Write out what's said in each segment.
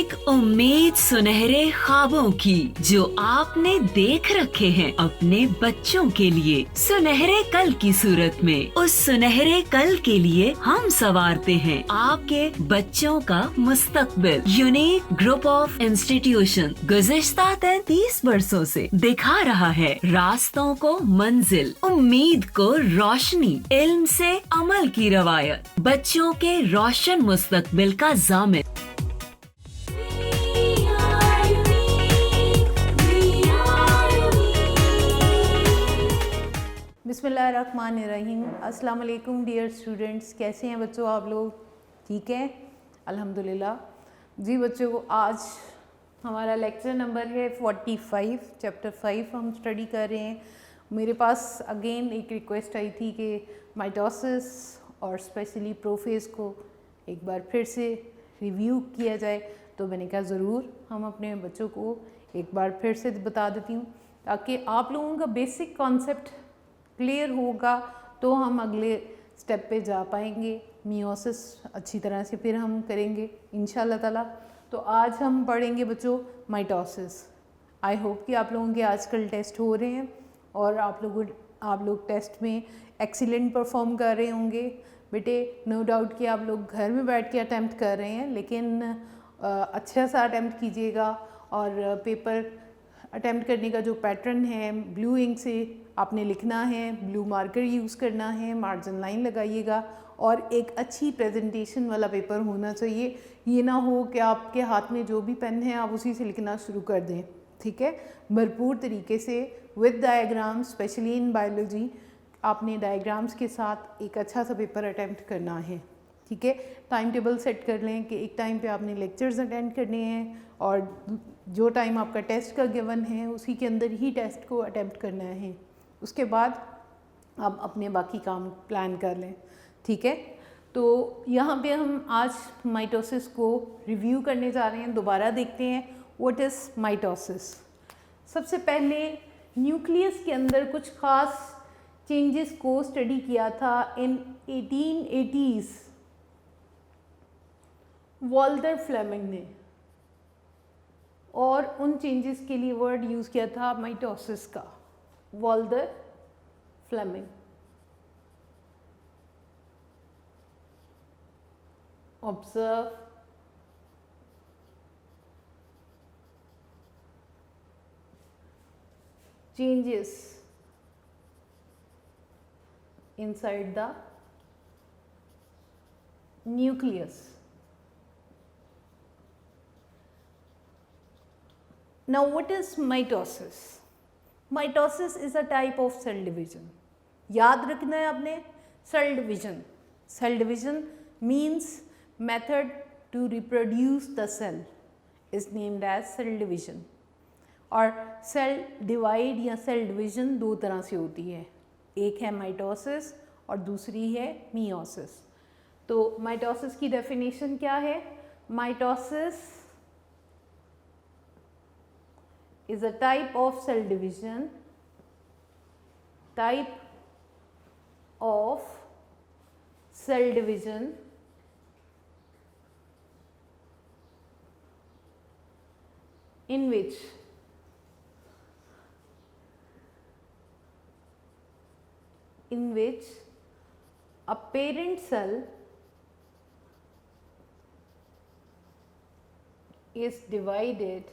एक उम्मीद सुनहरे ख्वाबों की जो आपने देख रखे हैं अपने बच्चों के लिए, सुनहरे कल की सूरत में। उस सुनहरे कल के लिए हम संवारते हैं आपके बच्चों का मुस्तकबिल। यूनिक ग्रुप ऑफ इंस्टीट्यूशन गुज़िश्ता 33 वर्षों से दिखा रहा है रास्तों को मंजिल, उम्मीद को रोशनी, इल्म से अमल की रवायत, बच्चों के रोशन मुस्तकबिल का जामिन। बिस्मिल्लाहिर्रहमानिर्रहीम। अस्सलाम वालेकुम डियर स्टूडेंट्स, कैसे हैं बच्चों आप लोग? ठीक है, अल्हम्दुलिल्लाह। जी बच्चों, आज हमारा लेक्चर नंबर है 45, चैप्टर 5 हम स्टडी कर रहे हैं। मेरे पास अगेन एक रिक्वेस्ट आई थी कि माइटोसिस और स्पेशली प्रोफेज को एक बार फिर से रिव्यू किया जाए, तो मैंने कहा ज़रूर हम अपने बच्चों को एक बार फिर से बता देती हूँ, ताकि आप लोगों का बेसिक कॉन्सेप्ट क्लियर होगा तो हम अगले स्टेप पे जा पाएंगे। मियोसिस अच्छी तरह से फिर हम करेंगे इंशाल्लाह ताला। तो आज हम पढ़ेंगे बच्चों माइटोसिस। आई होप कि आप लोगों के आजकल टेस्ट हो रहे हैं और आप लोग टेस्ट में एक्सीलेंट परफॉर्म कर रहे होंगे। बेटे नो डाउट कि आप लोग घर में बैठ के अटैम्प्ट कर रहे हैं, लेकिन अच्छा सा अटैम्प्ट कीजिएगा। और पेपर अटैम्प्ट करने का जो पैटर्न है, ब्लू इंक से आपने लिखना है, ब्लू मार्कर यूज़ करना है, मार्जिन लाइन लगाइएगा और एक अच्छी प्रेजेंटेशन वाला पेपर होना चाहिए। ये ना हो कि आपके हाथ में जो भी पेन है आप उसी से लिखना शुरू कर दें। ठीक है, भरपूर तरीके से with diagram, specially in biology आपने डायग्राम्स के साथ एक अच्छा सा पेपर अटैम्प्ट करना है। ठीक है, टाइम टेबल सेट कर लें कि एक टाइम पे आपने लेक्चर्स अटेंड करने हैं और जो टाइम आपका टेस्ट का गिवन है उसी के अंदर ही टेस्ट को अटेम्प्ट करना है। उसके बाद आप अपने बाकी काम प्लान कर लें। ठीक है, तो यहाँ पे हम आज माइटोसिस को रिव्यू करने जा रहे हैं। दोबारा देखते हैं व्हाट इज़ माइटोसिस। सबसे पहले न्यूक्लियस के अंदर कुछ ख़ास चेंजेस को स्टडी किया था इन 1880s वॉल्टर फ्लेमिंग ने, और उन चेंजेस के लिए वर्ड यूज़ किया था माइटोसिस का, Walter Flemming. Observe, changes inside the nucleus. Now what is mitosis? Mitosis is a type of cell division. याद रखना है आपने, cell division. Cell division means method to reproduce the cell is named as cell division. और cell divide या cell division दो तरह से होती है, एक है माइटोसिस और दूसरी है मियोसिस। तो माइटोसिस की डेफिनेशन क्या है? Mitosis is a type of cell division in which a parent cell is divided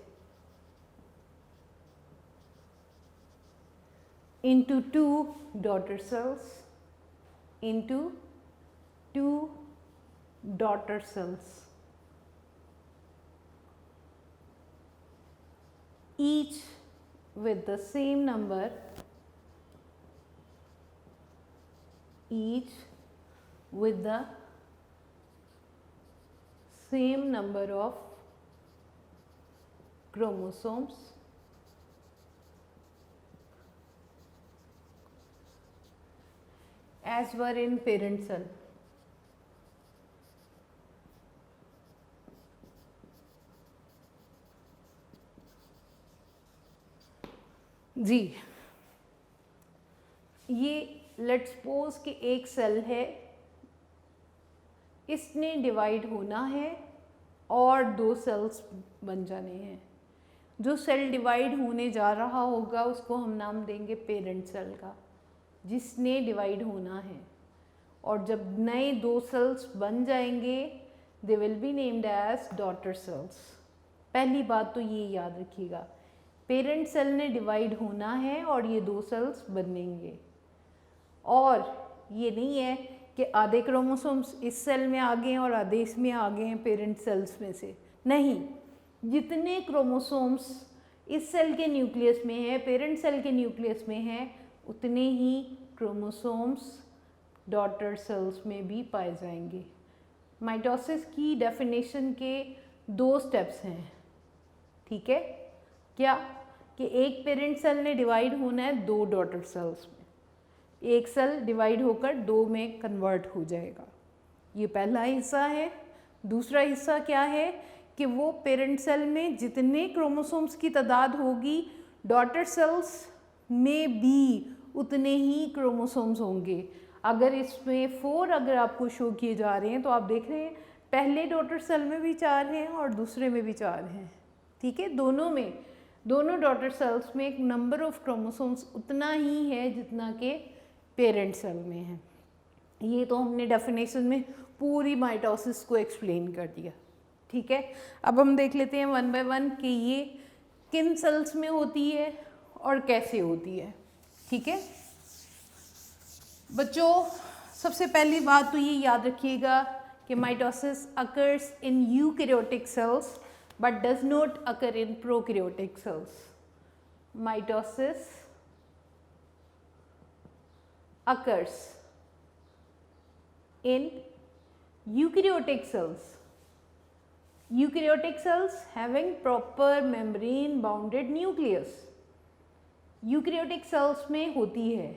into two daughter cells, each with the same number of chromosomes as were in parent cell. जी, ये let's suppose कि एक cell है, इसने divide होना है और 2 cells बन जाने हैं। जो सेल डिवाइड होने जा रहा होगा उसको हम नाम देंगे पेरेंट सेल का, जिसने डिवाइड होना है। और जब नए 2 सेल्स बन जाएंगे they will be named as daughter cells. पहली बात तो ये याद रखिएगा, पेरेंट सेल ने डिवाइड होना है और ये 2 सेल्स बनेंगे। और ये नहीं है कि आधे क्रोमोसोम्स इस सेल में आ गए हैं और आधे इसमें आ गए हैं पेरेंट सेल्स में से, नहीं। जितने क्रोमोसोम्स इस सेल के न्यूक्लियस में है, पेरेंट सेल के न्यूक्लियस में है, उतने ही क्रोमोसोम्स डॉटर सेल्स में भी पाए जाएंगे। माइटोसिस की डेफिनेशन के 2 स्टेप्स हैं, ठीक है। क्या कि एक पेरेंट सेल ने डिवाइड होना है 2 डॉटर सेल्स में, एक सेल डिवाइड होकर 2 में कन्वर्ट हो जाएगा। ये पहला हिस्सा है। दूसरा हिस्सा क्या है कि वो पेरेंट सेल में जितने क्रोमोसोम्स की तादाद होगी डॉटर सेल्स में भी उतने ही क्रोमोसोम्स होंगे। अगर इसमें 4 अगर आपको शो किए जा रहे हैं तो आप देख रहे हैं पहले डॉटर सेल में भी 4 हैं और दूसरे में भी 4 हैं, ठीक है। दोनों डॉटर सेल्स में एक नंबर ऑफ क्रोमोसोम्स उतना ही है जितना कि पेरेंट सेल में है। ये तो हमने डेफिनेशन में पूरी माइटोसिस को एक्सप्लेन कर दिया, ठीक है। अब हम देख लेते हैं 1 बाय 1 कि ये किन सेल्स में होती है और कैसे होती है, ठीक है। बच्चों सबसे पहली बात तो ये याद रखिएगा कि mitosis occurs in eukaryotic cells but does not occur in prokaryotic cells. Mitosis occurs in eukaryotic cells. Eukaryotic cells having proper membrane bounded nucleus. Eukaryotic cells में होती है,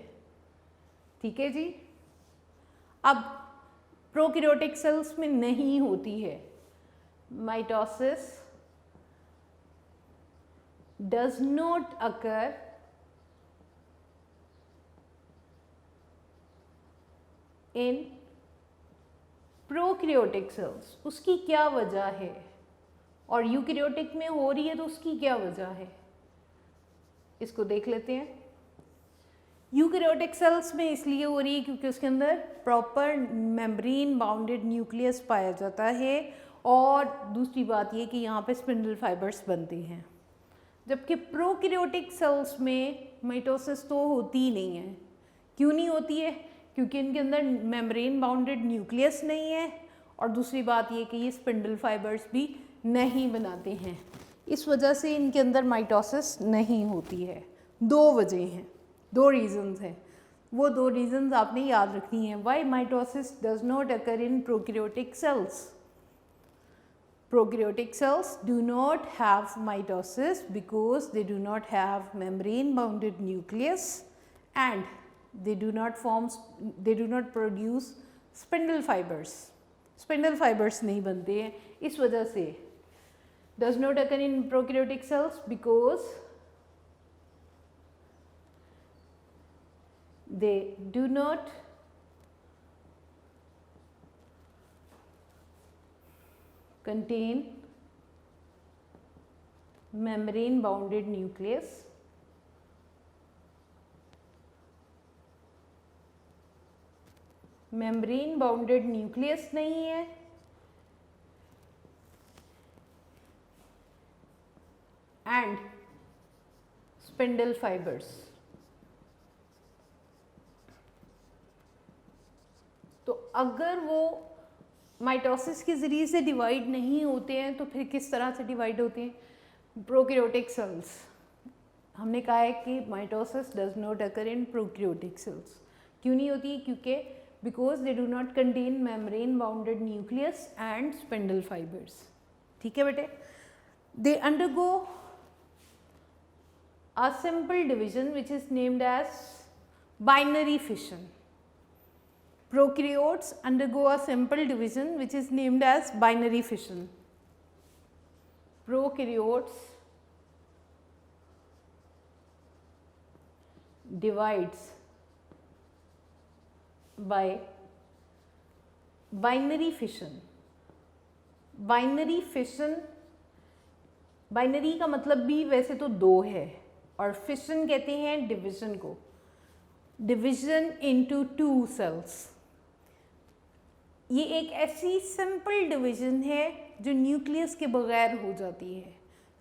ठीक है जी। अब prokaryotic cells में नहीं होती है। Mitosis does not occur in prokaryotic cells। उसकी क्या वजह है? और यूकैरियोटिक में हो रही है तो उसकी क्या वजह है, इसको देख लेते हैं। यूकैरियोटिक सेल्स में इसलिए हो रही है क्योंकि उसके अंदर प्रॉपर मेम्ब्रेन बाउंडेड न्यूक्लियस पाया जाता है, और दूसरी बात ये कि यहाँ पे स्पिंडल फाइबर्स बनते हैं। जबकि प्रोकैरियोटिक सेल्स में माइटोसिस तो होती ही नहीं है। क्यों नहीं होती है? क्योंकि इनके अंदर मेम्ब्रेन बाउंडेड न्यूक्लियस नहीं है, और दूसरी बात ये कि ये स्पिंडल फाइबर्स भी नहीं बनाते हैं। इस वजह से इनके अंदर माइटोसिस नहीं होती है। 2 वजह हैं, 2 रीजंस हैं। वो 2 रीजंस आपने याद रखनी है। Why mitosis does not occur in prokaryotic cells. Prokaryotic cells do not have mitosis because they do not have membrane bounded nucleus and they do not produce spindle fibers. Spindle fibers नहीं बनते हैं, इस वजह से does not occur in prokaryotic cells because they do not contain membrane bounded nucleus membrane bounded nucleus नहीं है, and spindle fibers। तो अगर वो माइटोसिस के ज़रिए से डिवाइड नहीं होते हैं तो फिर किस तरह से डिवाइड होते हैं? Prokaryotic cells. हमने कहा है कि mitosis does not occur in prokaryotic cells. क्यों नहीं होती? क्योंकि because they do not contain membrane bounded nucleus and spindle fibres. ठीक है बेटे। They undergo a simple division which is named as binary fission. Prokaryotes undergo a simple division which is named as binary fission. Prokaryotes divides by binary fission. Binary fission, binary का मतलब भी वैसे तो दो है, और फिशन कहते हैं डिवीजन को, डिवीजन इनटू टू सेल्स। ये एक ऐसी सिंपल डिवीजन है जो न्यूक्लियस के बगैर हो जाती है।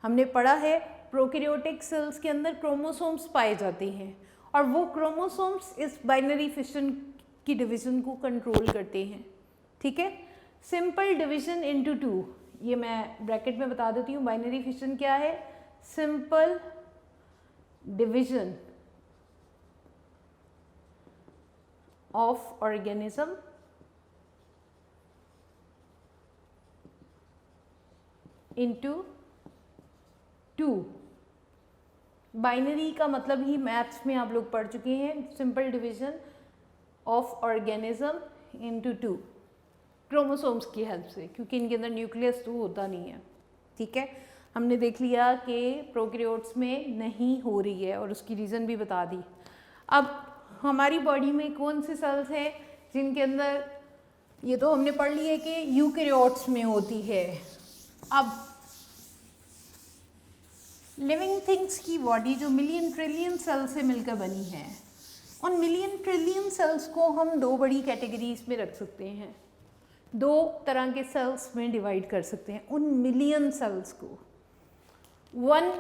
हमने पढ़ा है प्रोकैरियोटिक सेल्स के अंदर क्रोमोसोम्स पाए जाते हैं, और वो क्रोमोसोम्स इस बाइनरी फिशन की डिवीजन को कंट्रोल करते हैं। ठीक है, सिंपल डिवीजन इनटू टू, ये मैं ब्रैकेट में बता देती हूँ। बाइनरी फिशन क्या है? Simple division of organism into two. Binary का मतलब ही मैथ्स में आप लोग पढ़ चुके हैं, simple division of organism into two, chromosomes की हेल्प से, क्योंकि इनके अंदर न्यूक्लियस तो होता नहीं है। ठीक है, हमने देख लिया कि प्रोकैरियोट्स में नहीं हो रही है और उसकी रीज़न भी बता दी। अब हमारी बॉडी में कौन से सेल्स हैं जिनके अंदर, ये तो हमने पढ़ लिया कि यूकैरियोट्स में होती है। अब लिविंग थिंग्स की बॉडी जो मिलियन ट्रिलियन सेल से मिलकर बनी है, उन मिलियन ट्रिलियन सेल्स को हम दो बड़ी कैटेगरीज में रख सकते हैं, दो तरह के सेल्स में डिवाइड कर सकते हैं उन मिलियन सेल्स को। One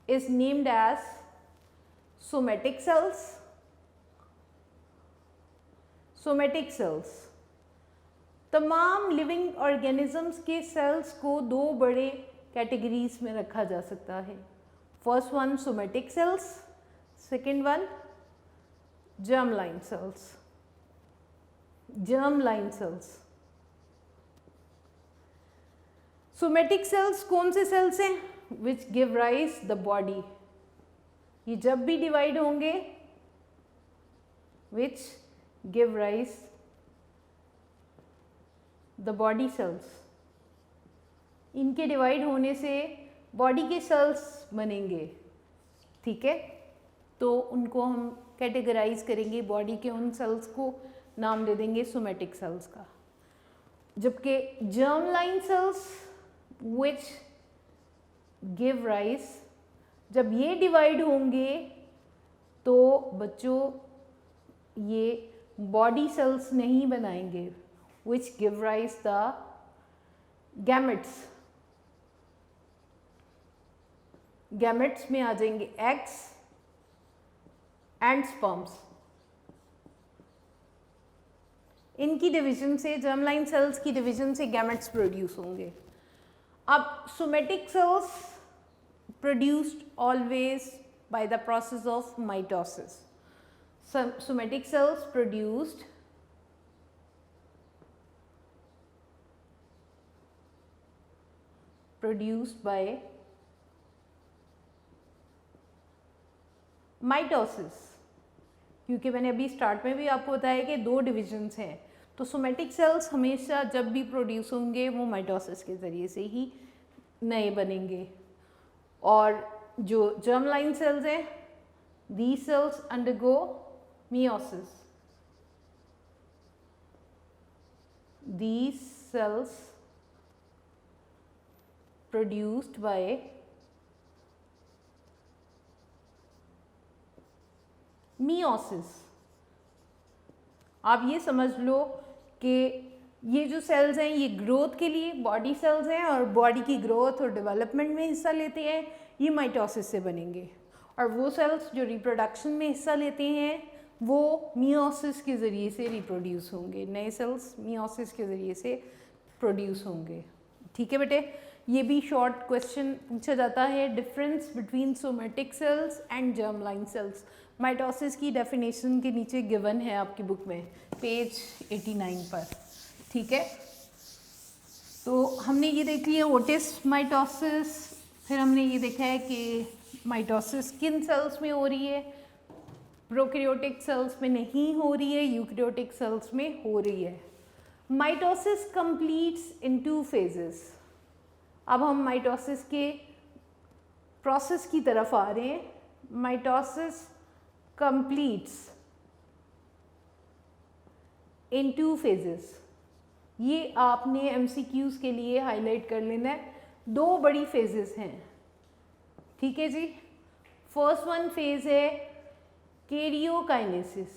is named as somatic cells. Somatic cells, तमाम लिविंग ऑर्गेनिजम्स के सेल्स को दो बड़े कैटेगरीज में रखा जा सकता है। First one somatic cells, second one germ line cells. Germ line cells, somatic cells कौन से सेल्स हैं? Which give rise the body. ये जब भी डिवाइड होंगे, which give rise the body cells, इनके डिवाइड होने से बॉडी के सेल्स बनेंगे। ठीक है, तो उनको हम कैटेगराइज करेंगे, बॉडी के उन सेल्स को नाम दे देंगे सोमेटिक सेल्स का। जबकि germ line cells which give rise, जब ये डिवाइड होंगे तो बच्चों ये बॉडी सेल्स नहीं बनाएंगे, विच give rise the gametes. Gametes में आ जाएंगे एग्स एंड स्पर्म्स। इनकी डिवीजन से, जर्म लाइन सेल्स की डिवीजन से गैमेट्स प्रोड्यूस होंगे। अब somatic cells produced always by the process of mitosis. Somatic cells produced by mitosis, क्योंकि मैंने अभी स्टार्ट में भी आपको बताया कि दो डिविजन्स हैं, तो सोमेटिक सेल्स हमेशा जब भी प्रोड्यूस होंगे वो माइटोसिस के ज़रिए से ही नए बनेंगे। और जो जर्म लाइन सेल्स हैं, these cells undergo meiosis. These cells produced by meiosis. आप ये समझ लो कि ये जो सेल्स हैं ये ग्रोथ के लिए बॉडी सेल्स हैं और बॉडी की ग्रोथ और डेवलपमेंट में हिस्सा लेते हैं, ये माइटोसिस से बनेंगे। और वो सेल्स जो रिप्रोडक्शन में हिस्सा लेते हैं वो मियोसिस के ज़रिए से रिप्रोड्यूस होंगे, नए सेल्स मियोसिस के ज़रिए से प्रोड्यूस होंगे। ठीक है बेटे, ये भी शॉर्ट क्वेश्चन पूछा जाता है, difference between somatic cells and germ line cells. Mitosis की डेफिनेशन के नीचे गिवन है आपकी बुक में, पेज 89 पर। ठीक है, तो हमने ये देख लिया व्हाट इज माइटोसिस, फिर हमने ये देखा है कि माइटोसिस किन सेल्स में हो रही है, प्रोकैरियोटिक सेल्स में नहीं हो रही है, यूकैरियोटिक सेल्स में हो रही है। माइटोसिस कंप्लीट्स इन 2 फेजेस। अब हम माइटोसिस के प्रोसेस की तरफ आ रहे हैं। माइटोसिस कंप्लीट्स इन 2 फेजेस। ये आपने MCQs के लिए हाईलाइट कर लेना है। 2 बड़ी फेजेस हैं, ठीक है जी। फर्स्ट वन फेज है कैरियोकाइनेसिस।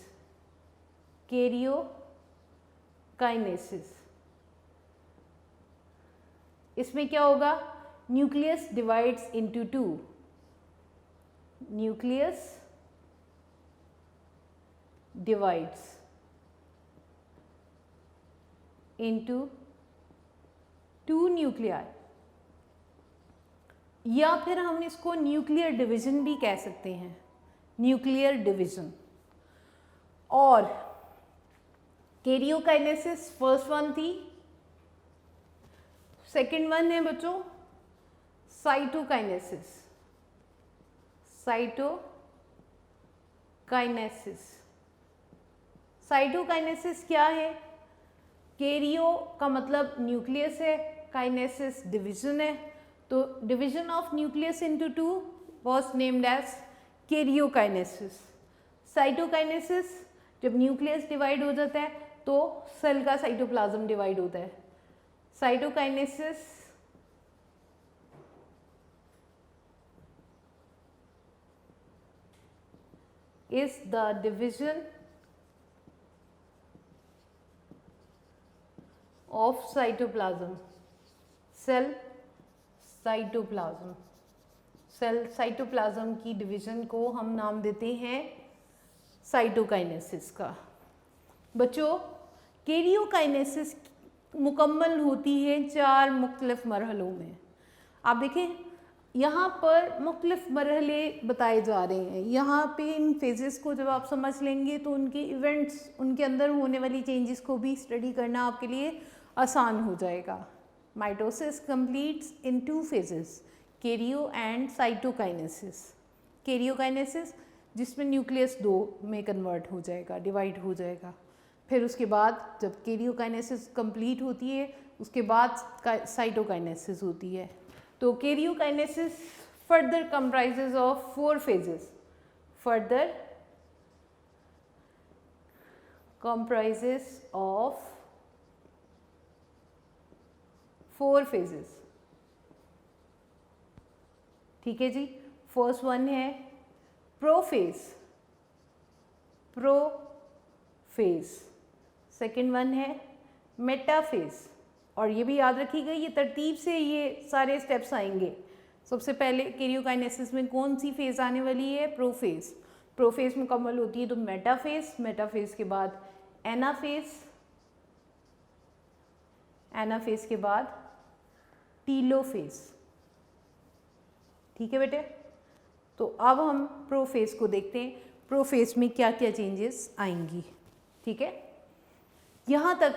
कैरियोकाइनेसिस, इसमें क्या होगा, nucleus divides into 2, nucleus divides into 2 nuclei, या फिर हम इसको न्यूक्लियर डिवीजन भी कह सकते हैं, न्यूक्लियर डिवीजन। और कैरियोकाइनेसिस फर्स्ट वन थी, सेकंड वन है बच्चों साइटोकाइनेसिस। साइटोकाइनेसिस, साइटोकाइनेसिस क्या है, कैरियो का मतलब न्यूक्लियस है, काइनेसिस डिवीजन है, तो division of nucleus into 2 was named as karyokinesis. Cytokinesis, जब न्यूक्लियस डिवाइड हो जाता है तो सेल का साइटोप्लाज्म डिवाइड होता है। Cytokinesis is the division of cytoplasm, cell cytoplasm, cell cytoplasm की डिवीजन को हम नाम देते हैं साइटोकाइनेसिस का। बच्चों, कैरियोकाइनेसिस मुकम्मल होती है 4 मुख्तलिफ मरहलों में। आप देखें यहाँ पर मुख्तलिफ मरहले बताए जा रहे हैं। यहाँ पे इन फेजेस को जब आप समझ लेंगे तो उनके इवेंट्स, उनके अंदर होने वाली चेंजेस को भी स्टडी करना आपके लिए आसान हो जाएगा। Mitosis completes in 2 phases, Cairo and cytokinesis. Karyokinesis जिसमें न्यूक्लियस 2 में कन्वर्ट हो जाएगा, डिवाइड हो जाएगा। फिर उसके बाद जब कैरियोकाइनेसिस कंप्लीट होती है उसके बाद साइटोकाइनेसिस होती है। तो karyokinesis further comprises of 4 phases, further comprises of 4 phases, ठीक है जी। फर्स्ट वन है प्रोफेज, प्रोफेज। सेकेंड वन है मेटाफेज, और ये भी याद रखिएगा ये तरतीब से ये सारे स्टेप्स आएंगे। सबसे पहले कैरियोकाइनेसिस में कौन सी फेज़ आने वाली है, प्रोफेज। प्रोफेज मुकम्मल होती है तो मेटाफेज, मेटाफेज के बाद एनाफेज, एनाफेज के बाद टीलोफेज, ठीक है बेटे। तो अब हम प्रोफेज को देखते हैं, प्रोफेज में क्या क्या चेंजेस आएंगी, ठीक है। यहाँ तक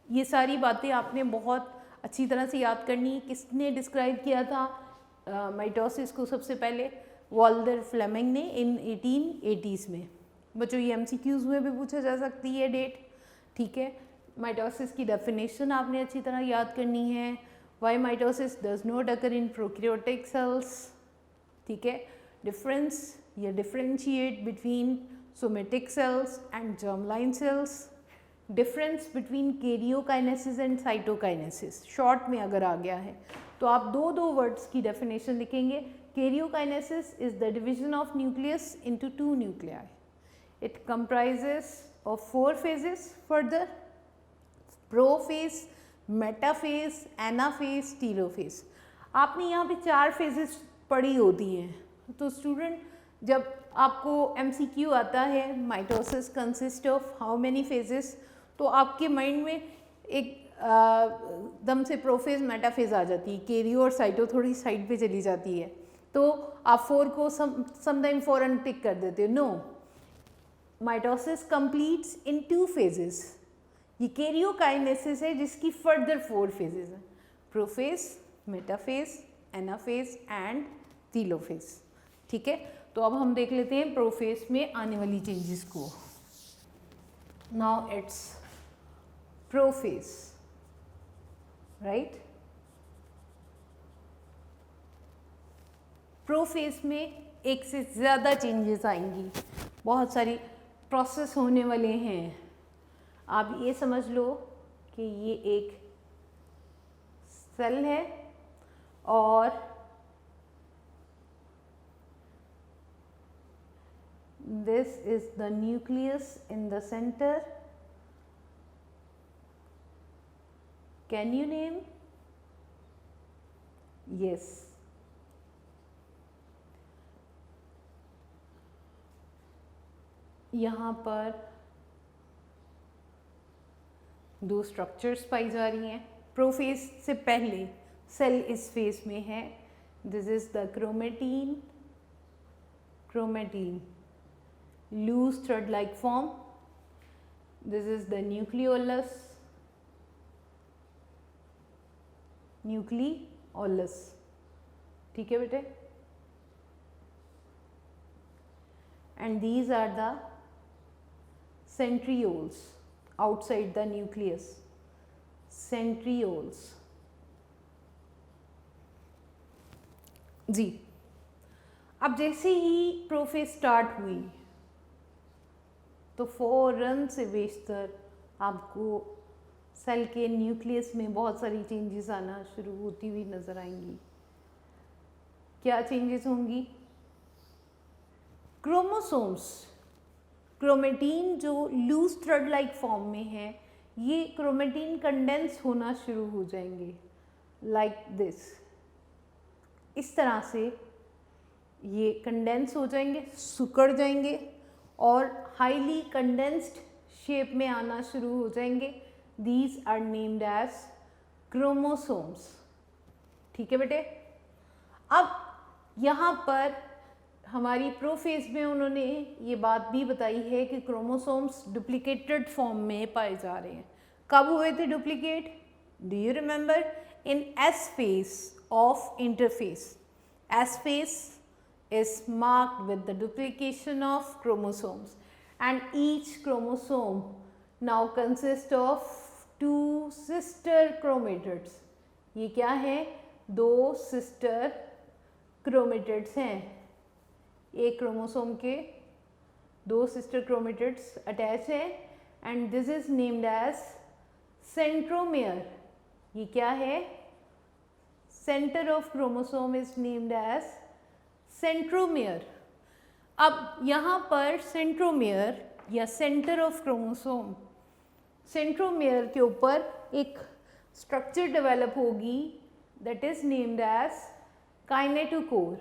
ये सारी बातें आपने बहुत अच्छी तरह से याद करनी। किसने डिस्क्राइब किया था माइटोसिस को सबसे पहले? वॉल्टर फ्लेमिंग ने इन 1880s में। बच्चों ये MCQs में भी पूछा जा सकती है डेट, ठीक है। माइटोसिस की डेफिनेशन आपने अच्छी तरह याद करनी है। Why mitosis does not occur in prokaryotic cells, ठीक है। डिफरेंस या differentiate between somatic cells and germline cells. Difference between karyokinesis and cytokinesis, short में अगर आ गया है तो आप दो वर्ड्स की डेफिनेशन लिखेंगे। Karyokinesis is the division of nucleus into 2 nuclei. It comprises of 4 phases further, prophase, metaphase, anaphase, telophase. आपने यहाँ पे 4 phases पढ़ी होती हैं। तो स्टूडेंट जब आपको MCQ आता है mitosis consist of how many phases, तो आपके माइंड में एक दम से प्रोफेज मेटाफेज आ जाती है, कैरियो और साइटो थोड़ी साइड पे चली जाती है, तो आप 4 को समटाइम फॉरन टिक कर देते हो। नो, माइटोसिस कंप्लीट्स इन 2 phases। ये कैरियोकाइनेसिस है जिसकी फर्दर 4 phases हैं, prophase, metaphase, anaphase and telophase, ठीक है। तो अब हम देख लेते हैं प्रोफेज में आने वाली चेंजेस को। Now it's prophase, right. Prophase में एक से ज़्यादा चेंजेस आएंगी, बहुत सारी प्रोसेस होने वाले हैं। आप ये समझ लो कि ये एक सेल है और this is the nucleus in the center. Can you name? Yes. यहाँ पर दो स्ट्रक्चर्स पाई जा रही हैं। प्रोफेज से पहले सेल इस फेज में है। This is the chromatin, loose thread like form. This is the nucleolus, ठीक है बेटे। And these are the centrioles outside the nucleus, centrioles। जी, अब जैसे ही प्रोफेज स्टार्ट हुई तो फौरन से बेशतर आपको सेल के न्यूक्लियस में बहुत सारी चेंजेस आना शुरू होती हुई नजर आएंगी। क्या चेंजेस होंगी? क्रोमोसोम्स, क्रोमेटीन जो लूज थ्रेड लाइक फॉर्म में है, ये क्रोमेटीन कंडेंस होना शुरू हो जाएंगे लाइक दिस। इस तरह से ये कंडेंस हो जाएंगे, सिकुड़ जाएंगे और हाईली कंडेंस्ड शेप में आना शुरू हो जाएंगे। These are named as chromosomes. ठीक है बेटे। अब यहाँ पर हमारी प्रोफेज में उन्होंने ये बात भी बताई है कि क्रोमोसोम्स डुप्लीकेटेड फॉर्म में पाए जा रहे हैं। कब हुए थे duplicate? Do you remember? In S phase of interface. S phase is marked with the duplication of chromosomes, and each chromosome now consists of two sister chromatids। ये क्या है? दो sister chromatids हैं। एक क्रोमोसोम के दो sister chromatids अटैच है and this is named as centromere। ये क्या है? Center of chromosome is named as centromere. अब यहाँ पर सेंट्रोमियर या सेंटर ऑफ क्रोमोसोम, सेंट्रोमियर के ऊपर एक स्ट्रक्चर डेवलप होगी that is named as kinetochore.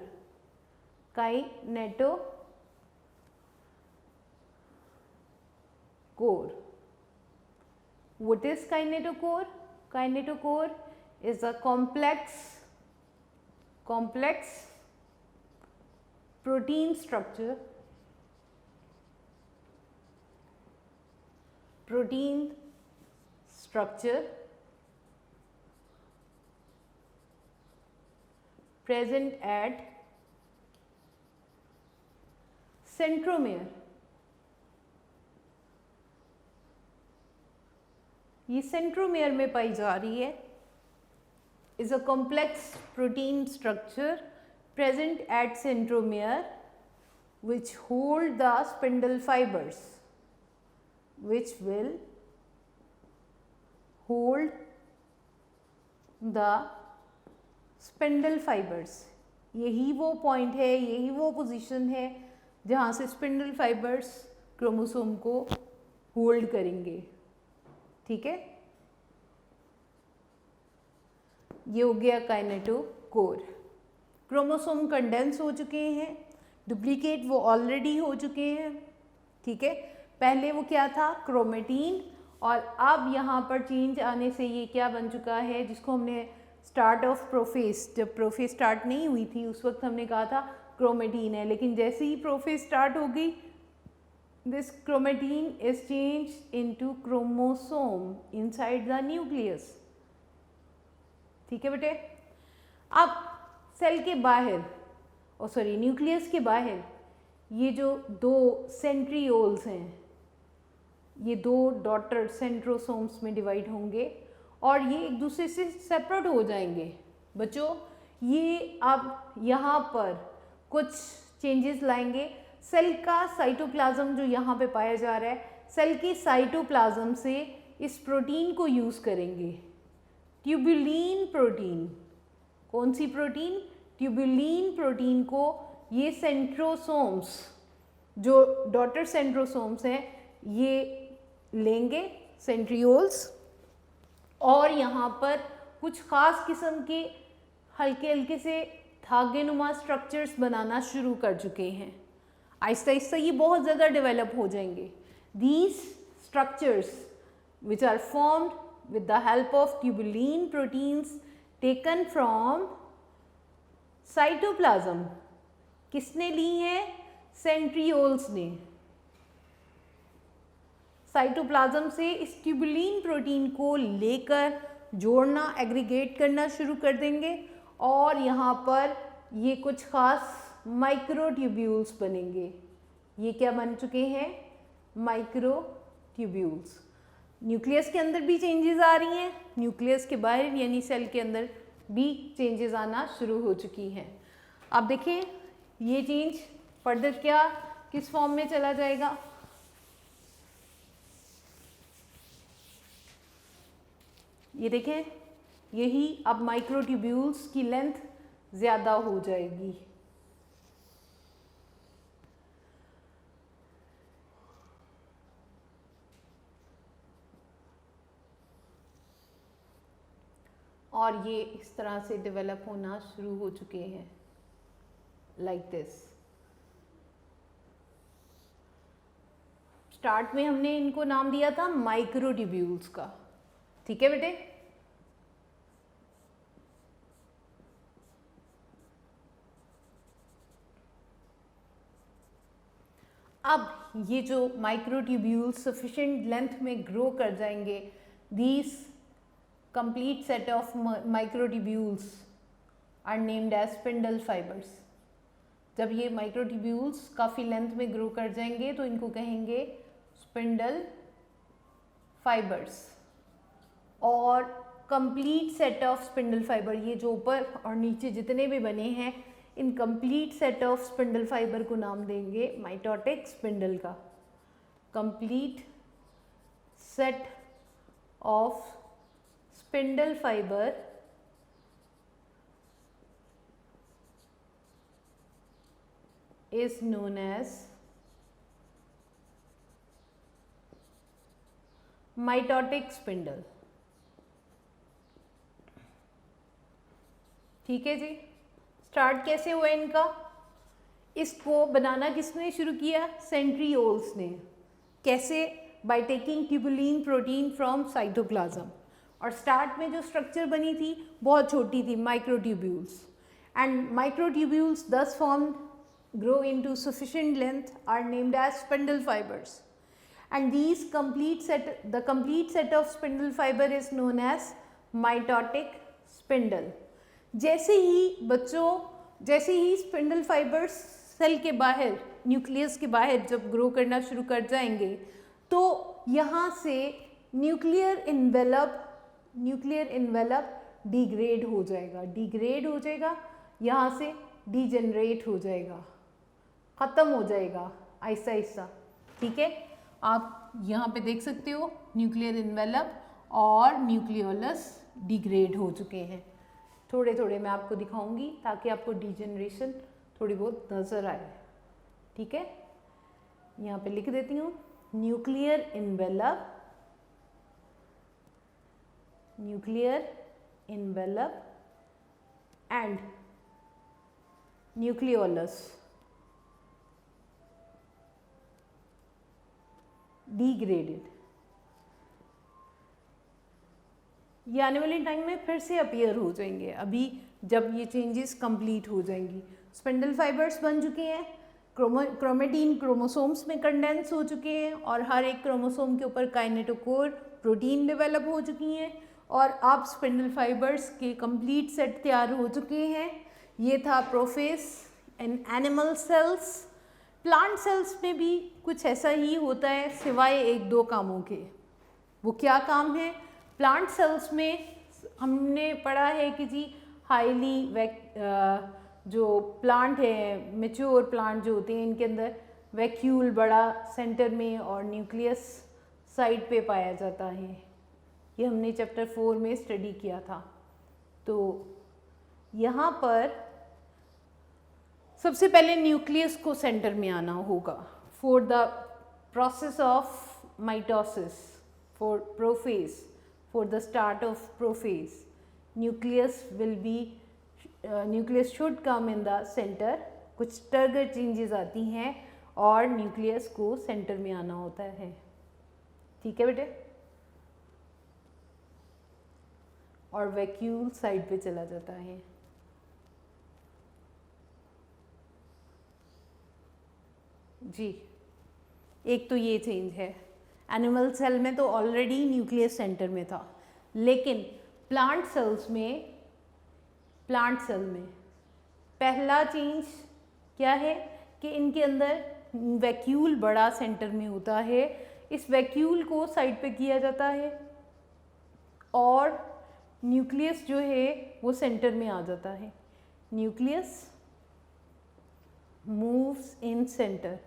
What is kinetochore? Kinetochore is a complex protein structure present at centromere। ये centromere में पाई जा रही है। is a complex protein structure present at centromere which hold the spindle fibers, which will hold the spindle fibers। यही वो point है, यही वो पोजीशन है जहाँ से स्पिंडल फाइबर्स क्रोमोसोम को होल्ड करेंगे। ठीक है, ये हो गया काइनेटोकोर। क्रोमोसोम कंडेंस हो चुके हैं, डुप्लीकेट वो ऑलरेडी हो चुके हैं। ठीक है, पहले वो क्या था? क्रोमेटीन, और अब यहाँ पर चेंज आने से ये क्या बन चुका है, जिसको हमने स्टार्ट ऑफ प्रोफेज, जब प्रोफेज स्टार्ट नहीं हुई थी उस वक्त हमने कहा था क्रोमेटीन है, लेकिन जैसे ही प्रोफेज स्टार्ट हो गई this chromatin is change into chromosome inside the nucleus. ठीक है बेटे। अब सेल के बाहर, न्यूक्लियस के बाहर ये जो दो सेंट्रियोल्स हैं, ये दो डॉटर सेंट्रोसोम्स में डिवाइड होंगे और ये एक दूसरे से सेपरेट हो जाएंगे। बच्चों, ये अब यहाँ पर कुछ चेंजेस लाएंगे। सेल का साइटोप्लाज्म जो यहाँ पे पाया जा रहा है, सेल की साइटोप्लाज्म से इस प्रोटीन को यूज़ करेंगे, ट्यूबुलिन प्रोटीन। कौन सी प्रोटीन? ट्यूबुलिन प्रोटीन को ये सेंट्रोसोम्स, जो डॉटर सेंट्रोसोम्स हैं, ये लेंगे, सेंट्रियोल्स, और यहाँ पर कुछ ख़ास किस्म के हल्के हल्के से धागेनुमा स्ट्रक्चर्स बनाना शुरू कर चुके हैं। आहिस्ता आहिस्ता ये बहुत ज़्यादा डेवलप हो जाएंगे। These structures which are formed with the help of tubulin proteins taken from cytoplasm। किसने ली है? सेंट्रियोल्स ने। साइटोप्लाज्म से इस ट्यूबुलिन प्रोटीन को लेकर जोड़ना, एग्रीगेट करना शुरू कर देंगे और यहाँ पर ये कुछ खास माइक्रोट्यूब्यूल्स बनेंगे। ये क्या बन चुके हैं? माइक्रोट्यूब्यूल्स। न्यूक्लियस के अंदर भी चेंजेस आ रही हैं, न्यूक्लियस के बाहर यानी सेल के अंदर भी चेंजेस आना शुरू हो चुकी हैं। अब देखें ये चेंज फर्दर क्या किस फॉर्म में चला जाएगा। ये देखें, यही अब माइक्रोट्यूब्यूल्स की लेंथ ज़्यादा हो जाएगी। और ये इस तरह से डेवलप होना शुरू हो चुके हैं, लाइक दिस। स्टार्ट में हमने इनको नाम दिया था माइक्रोट्यूब्यूल्स का, ठीक है बेटे। अब ये जो माइक्रोट्यूब्यूल्स सफिशिएंट लेंथ में ग्रो कर जाएंगे, these complete set of microtubules are named as spindle fibers। जब ये microtubules काफ़ी लेंथ में ग्रो कर जाएंगे तो इनको कहेंगे स्पिंडल फाइबर्स। और complete set of spindle fibre, ये जो ऊपर और नीचे जितने भी बने हैं, in complete set of spindle fibre को नाम देंगे माइटोटिक स्पिंडल का। Complete set of spindle fibre is known as mitotic spindle. ठीक है जी। स्टार्ट कैसे हुआ इनका? इसको बनाना किसने शुरू किया? सेंट्रियोल्स ने। कैसे? By taking tubulin protein from cytoplasm. और स्टार्ट में जो स्ट्रक्चर बनी थी बहुत छोटी थी, microtubules. And microtubules thus formed grow into sufficient length are named as spindle fibers, and these the complete set of spindle fiber is known as mitotic spindle। जैसे ही spindle fibres cell के बाहर, nucleus के बाहर जब grow करना शुरू कर जाएंगे तो यहाँ से न्यूक्लियर इन्वेलप डिग्रेड हो जाएगा, यहाँ से डिजेनरेट हो जाएगा, ख़त्म हो जाएगा आहिस्ता आहिस्ता। ठीक है, आप यहाँ पे देख सकते हो न्यूक्लियर इन्वेलप और न्यूक्लियोलस डिग्रेड हो चुके हैं। थोड़े थोड़े मैं आपको दिखाऊंगी ताकि आपको डिजेनरेशन थोड़ी बहुत नज़र आए। ठीक है, यहाँ पे लिख देती हूँ nuclear envelope and nucleolus degraded. ये आने वाले टाइम में फिर से अपीयर हो जाएंगे, अभी जब ये चेंजेस कंप्लीट हो जाएंगी। स्पिंडल फाइबर्स बन चुके हैं, क्रोमेटिन क्रोमोसोम्स में कंडेंस हो चुके हैं और हर एक क्रोमोसोम के ऊपर काइनेटोकोर प्रोटीन डेवलप हो चुकी हैं और अब स्पिंडल फाइबर्स के कंप्लीट सेट तैयार हो चुके हैं। ये था prophase in animal cells. Plant cells में भी कुछ ऐसा ही होता है सिवाय एक दो कामों के। वो क्या काम है? प्लांट सेल्स में हमने पढ़ा है कि जी हाईली जो प्लांट है, मैच्योर प्लांट जो होते हैं, इनके अंदर वैक्यूल बड़ा सेंटर में और न्यूक्लियस साइड पे पाया जाता है। ये हमने चैप्टर 4 में स्टडी किया था। तो यहाँ पर सबसे पहले न्यूक्लियस को सेंटर में आना होगा for the process of mitosis, for prophase, for the start of prophase nucleus should come in the centre. कुछ टर्गर चेंजेस आती हैं और न्यूक्लियस को सेंटर में आना होता है। ठीक है बेटे, और वैक्यूल साइड पे चला जाता है। जी, एक तो ये चेंज है। एनिमल सेल में तो ऑलरेडी न्यूक्लियस सेंटर में था, लेकिन प्लांट सेल में पहला चेंज क्या है कि इनके अंदर वैक्यूल बड़ा सेंटर में होता है। इस वैक्यूल को साइड पे किया जाता है और न्यूक्लियस जो है वो सेंटर में आ जाता है। Nucleus moves in centre.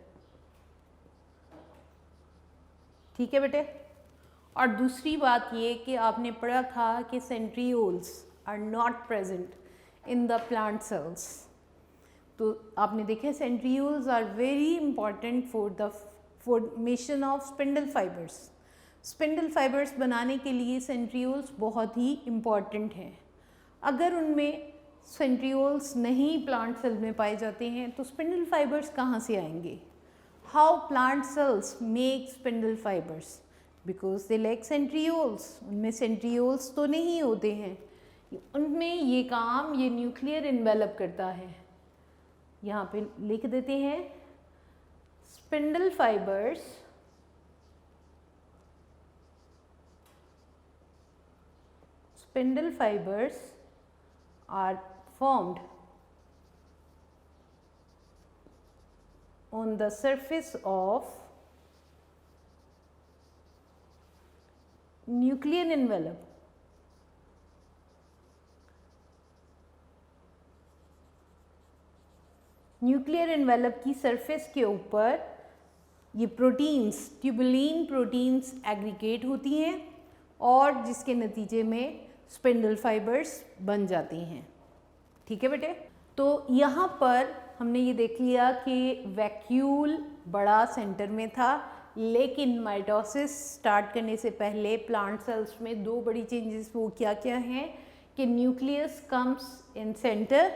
ठीक है बेटे। और दूसरी बात ये कि आपने पढ़ा था कि centrioles are not present in the plant cells. तो आपने देखे centrioles are very important for the formation of spindle fibres. Spindle fibres बनाने के लिए सेंट्रियोल्स बहुत ही इम्पॉर्टेंट हैं। अगर उनमें सेंट्रियोल्स नहीं प्लांट सेल में पाए जाते हैं तो स्पिंडल फाइबर्स कहाँ से आएंगे? How plant cells make spindle fibres? Because they lack centrioles. उनमें सेंट्रियोल्स तो नहीं होते हैं। उनमें ये काम ये न्यूक्लियर एनवेलप करता है। यहाँ पे लिख देते हैं spindle fibres are formed on the surface of nuclear envelope. Nuclear envelope की सरफेस के ऊपर ये प्रोटीन्स, ट्यूबुलिन प्रोटीन्स एग्रीगेट होती हैं और जिसके नतीजे में स्पिंडल फाइबर्स बन जाती हैं। ठीक है बेटे। तो यहाँ पर हमने ये देख लिया कि वैक्यूल बड़ा सेंटर में था, लेकिन माइटोसिस स्टार्ट करने से पहले प्लांट सेल्स में दो बड़ी चेंजेस वो क्या क्या हैं कि nucleus comes in centre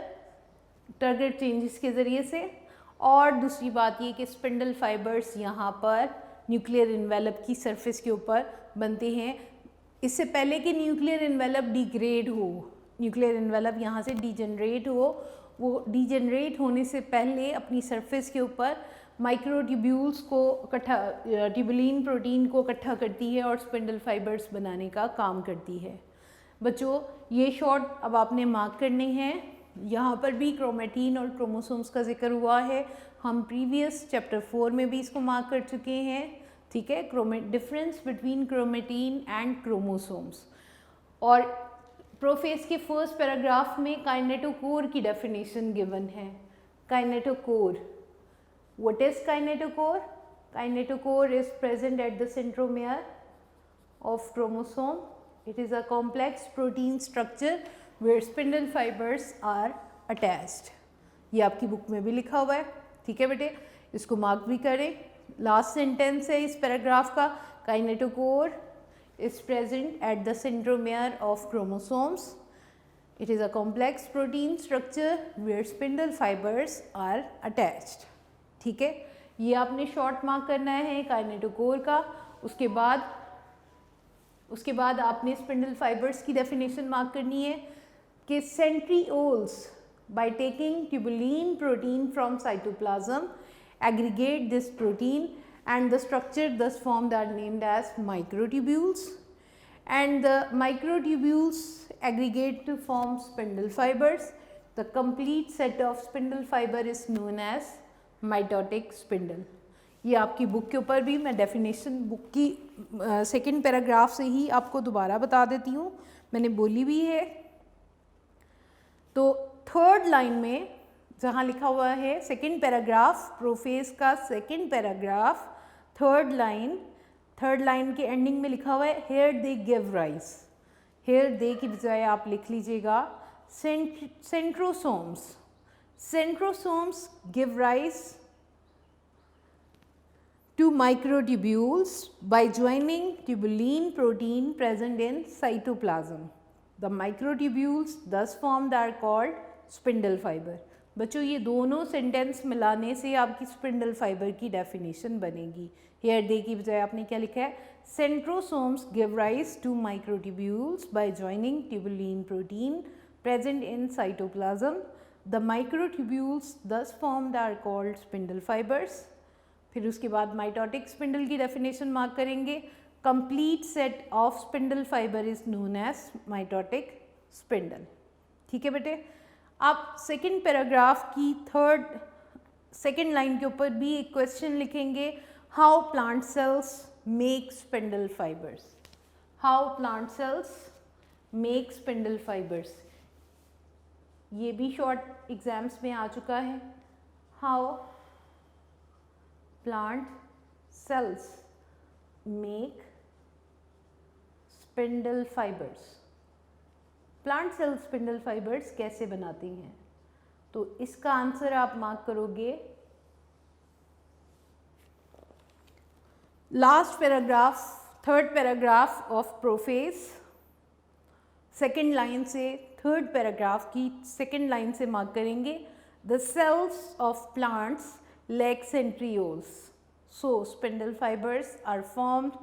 target changes के ज़रिए से, और दूसरी बात ये कि स्पिंडल फाइबर्स यहाँ पर न्यूक्लियर एनवेलप की सरफेस के ऊपर बनते हैं। इससे पहले कि न्यूक्लियर एनवेलप डिग्रेड हो, न्यूक्लियर एनवेलप यहाँ से डिजनरेट हो, वो डिजनरेट होने से पहले अपनी सरफेस के ऊपर माइक्रोट्यूब्यूल्स को इकट्ठा, ट्यूबुलिन प्रोटीन को इकट्ठा करती है और स्पिंडल फाइबर्स बनाने का काम करती है। बच्चों ये शॉर्ट अब आपने मार्क करने हैं। यहाँ पर भी क्रोमेटिन और क्रोमोसोम्स का जिक्र हुआ है। हम प्रीवियस चैप्टर 4 में भी इसको मार्क कर चुके हैं। ठीक है, difference between chromatin and chromosomes. और प्रोफेज के फर्स्ट पैराग्राफ में काइनेटोकोर की डेफिनेशन गिवन है। Kinetochore, what is kinetochore? Kinetochore is present at the centromere of chromosome. It is a complex protein structure where spindle fibers are attached। ये आपकी book में भी लिखा हुआ है। ठीक है बेटे, इसको मार्क भी करें। लास्ट सेंटेंस है इस पैराग्राफ का, kinetochore is present at the centromere of chromosomes. It is a complex protein structure where spindle fibers are attached। ठीक है, ये आपने शॉर्ट मार्क करना है काइनेटोकोर का। उसके बाद आपने स्पिंडल फाइबर्स की डेफिनेशन मार्क करनी है कि centrioles by taking tubulin protein from cytoplasm aggregate this protein and the structure thus formed are named as microtubules, and the microtubules aggregate to form spindle fibers. The complete set of spindle fiber is known as mitotic spindle। ये आपकी book के ऊपर भी मैं definition book की second paragraph से ही आपको दोबारा बता देती हूँ, मैंने बोली भी है। तो थर्ड लाइन में जहाँ लिखा हुआ है सेकेंड पैराग्राफ, प्रोफेज का second paragraph, third line, third line के एंडिंग में लिखा हुआ है here they give rise, here they की बजाय आप लिख लीजिएगा centrosomes, centrosomes give rise to microtubules by joining tubulin protein present in cytoplasm. The microtubules thus formed are called spindle fiber. बच्चों ये दोनों सेंटेंस मिलाने से आपकी स्पिंडल फाइबर की डेफिनेशन बनेगी। हेयर दे की बजाय आपने क्या लिखा है, centrosomes give rise to microtubules by joining tubulin protein present in cytoplasm. The microtubules thus formed are called spindle fibers. फिर उसके बाद माइटोटिक स्पिंडल की डेफिनेशन मार्क करेंगे. Complete set of spindle fibre is known as mitotic spindle. ठीक है बेटे. आप second paragraph की सेकंड लाइन के ऊपर भी एक क्वेश्चन लिखेंगे, how plant cells make spindle fibres. How plant cells make spindle fibres, ये भी शॉर्ट एग्जाम्स में आ चुका है. How plant cells make spindle fibers. Plant cell spindle fibres कैसे बनाती हैं, तो इसका आंसर आप मार्क करोगे last paragraph, third paragraph of prophase, second line से थर्ड पैराग्राफ की सेकेंड लाइन से मार्क करेंगे. The cells of plants lack centrioles, so spindle fibers are formed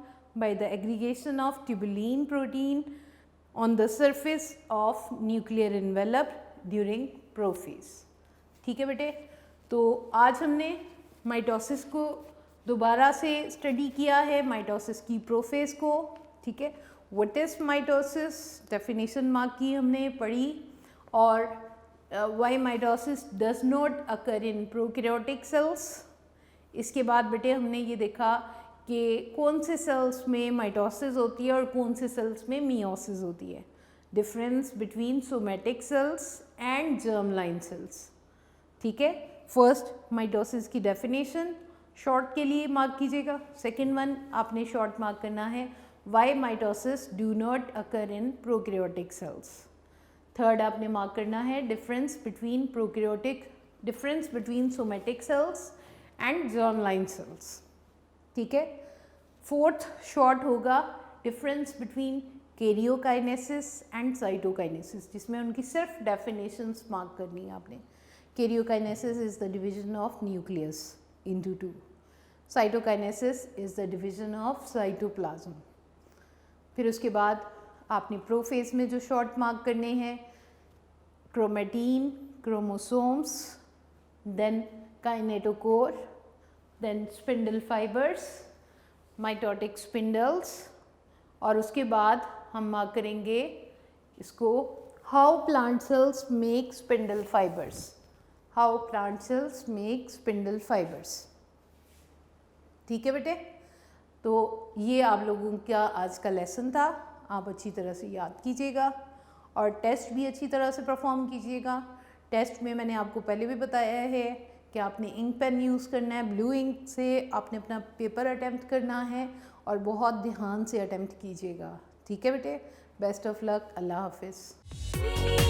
by the aggregation of tubulin protein on the surface of nuclear envelope during prophase. ठीक है बेटे. तो आज हमने माइटोसिस को दोबारा से स्टडी किया है, माइटोसिस की प्रोफेज को. ठीक है. What is mitosis, definition mark की हमने पढ़ी, और why mitosis does not occur in prokaryotic cells. इसके बाद बेटे हमने ये देखा कि कौन से सेल्स में माइटोसिस होती है और कौन से सेल्स में मियोसिस होती है. Difference between somatic cells and germ line cells. ठीक है. फर्स्ट माइटोसिस की डेफिनेशन शॉर्ट के लिए मार्क कीजिएगा. सेकेंड वन आपने शॉर्ट मार्क करना है, why mitosis do not occur in prokaryotic cells. Third आपने मार्क करना है difference between somatic cells and germ line cells. ठीक है. फोर्थ शॉर्ट होगा difference between karyokinesis and cytokinesis, जिसमें उनकी सिर्फ डेफिनेशंस मार्क करनी है आपने. Karyokinesis is the division of nucleus into two. Cytokinesis is the division of cytoplasm. फिर उसके बाद आपने प्रोफेज में जो शॉर्ट मार्क करने हैं, chromatin, chromosomes, then kinetochore, then spindle fibres, mitotic spindles, और उसके बाद हम मार्क करेंगे इसको how plant cells make spindle fibres. How plant cells make spindle fibres. ठीक है बेटे. तो ये आप लोगों का आज का लेसन था. आप अच्छी तरह से याद कीजिएगा और टेस्ट भी अच्छी तरह से परफॉर्म कीजिएगा. टेस्ट में मैंने आपको पहले भी बताया है कि आपने इंक पेन यूज़ करना है, ब्लू इंक से आपने अपना पेपर अटैम्प्ट करना है और बहुत ध्यान से अटैम्प्ट कीजिएगा. ठीक है बेटे. Best of luck. अल्लाह हाफिज़.